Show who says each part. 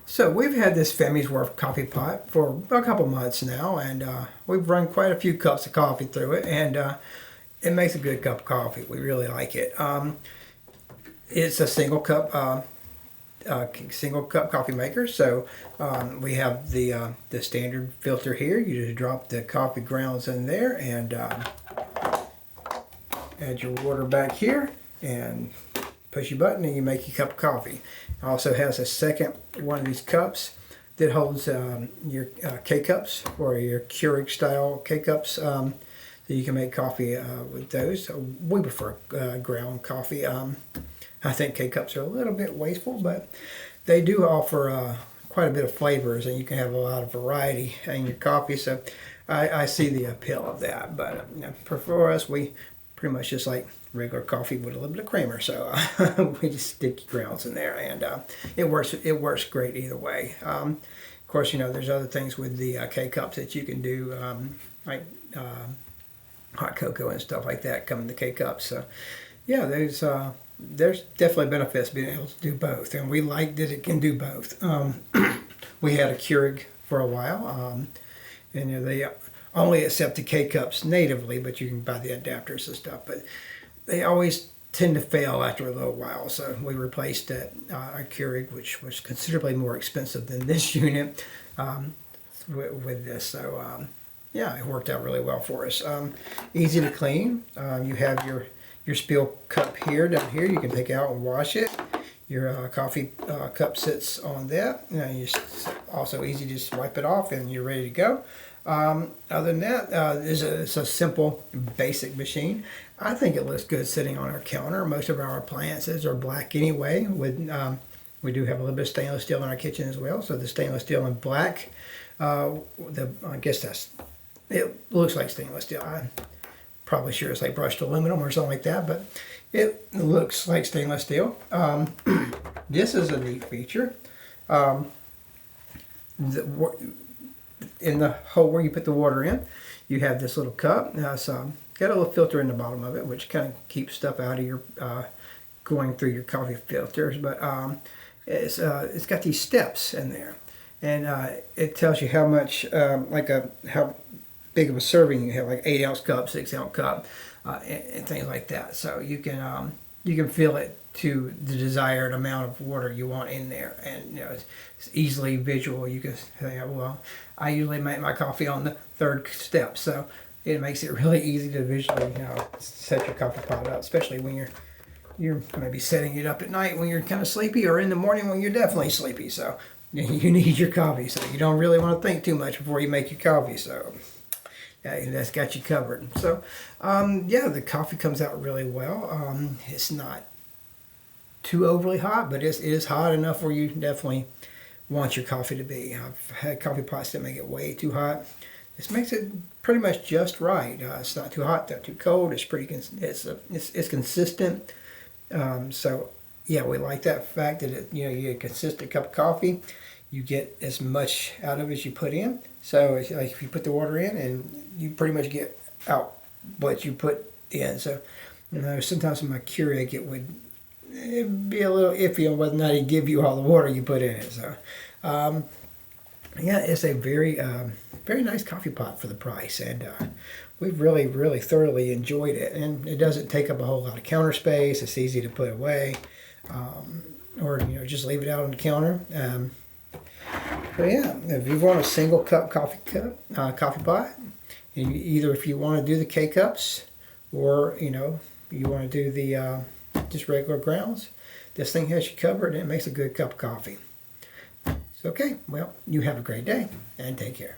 Speaker 1: So we've had this Famiworths coffee pot for a couple months now, and we've run quite a few cups of coffee through it, and it makes a good cup of coffee. We really like it. It's a single cup coffee maker. So we have the standard filter here. You just drop the coffee grounds in there and add your water back here and push your button and you make your cup of coffee. It also has a second one of these cups that holds your K-cups or your Keurig style K-cups, so you can make coffee with those. So we prefer ground coffee. I think K-cups are a little bit wasteful, but they do offer quite a bit of flavors, and you can have a lot of variety in your coffee. So I see the appeal of that. But for us, we pretty much just like regular coffee with a little bit of creamer. So we just stick grounds in there, and it works. It works great either way. Of course, there's other things with the K-cups that you can do, like hot cocoa and stuff like that come in the K-cups. So yeah, there's definitely benefits being able to do both, and we like that it can do both. We had a Keurig for a while, and they only accept the K-cups natively, but you can buy the adapters and stuff. But they always tend to fail after a little while, so we replaced our Keurig, which was considerably more expensive than this unit, with this. So yeah, it worked out really well for us. Easy to clean. You have your spill cup here, down here. You can take it out and wash it. Your coffee cup sits on that. Also easy to just wipe it off and you're ready to go. Other than that, it's a simple, basic machine. I think it looks good sitting on our counter. Most of our appliances are black anyway. We do have a little bit of stainless steel in our kitchen as well. So the stainless steel in black, I guess it looks like stainless steel. I'm probably sure it's like brushed aluminum or something like that, but it looks like stainless steel. This is a neat feature. In the hole where you put the water in, you have this little cup. Now it's got a little filter in the bottom of it, which kind of keeps stuff out of your going through your coffee filters. But it's got these steps in there, and it tells you how much, how big of a serving you have, like 8-ounce cup, 6-ounce cup, and things like that. So you can fill it to the desired amount of water you want in there, and it's easily visual. You can say, well, I usually make my coffee on the 3rd step, so it makes it really easy to visually set your coffee pot up, especially when you're maybe setting it up at night when you're kind of sleepy, or in the morning when you're definitely sleepy. So you need your coffee, so you don't really want to think too much before you make your coffee. So that's got you covered. So yeah, the coffee comes out really well. It's not too overly hot, but it is hot enough where you definitely want your coffee to be. I've had coffee pots that make it way too hot. This makes it pretty much just right. It's not too hot, not too cold. It's it's consistent. So yeah, we like that fact that you get a consistent cup of coffee. You get as much out of it as you put in. So it's like if you put the water in, and you pretty much get out what you put in. So sometimes in my Keurig it'd be a little iffy on whether or not he'd give you all the water you put in it. So yeah, it's a very very nice coffee pot for the price, and we've really thoroughly enjoyed it. And it doesn't take up a whole lot of counter space. It's easy to put away, or just leave it out on the counter. But yeah, if you want a single cup coffee pot, and either if you want to do the K-cups, or you want to do the just regular grounds, this thing has you covered, and it makes a good cup of coffee. So okay, well, you have a great day, and take care.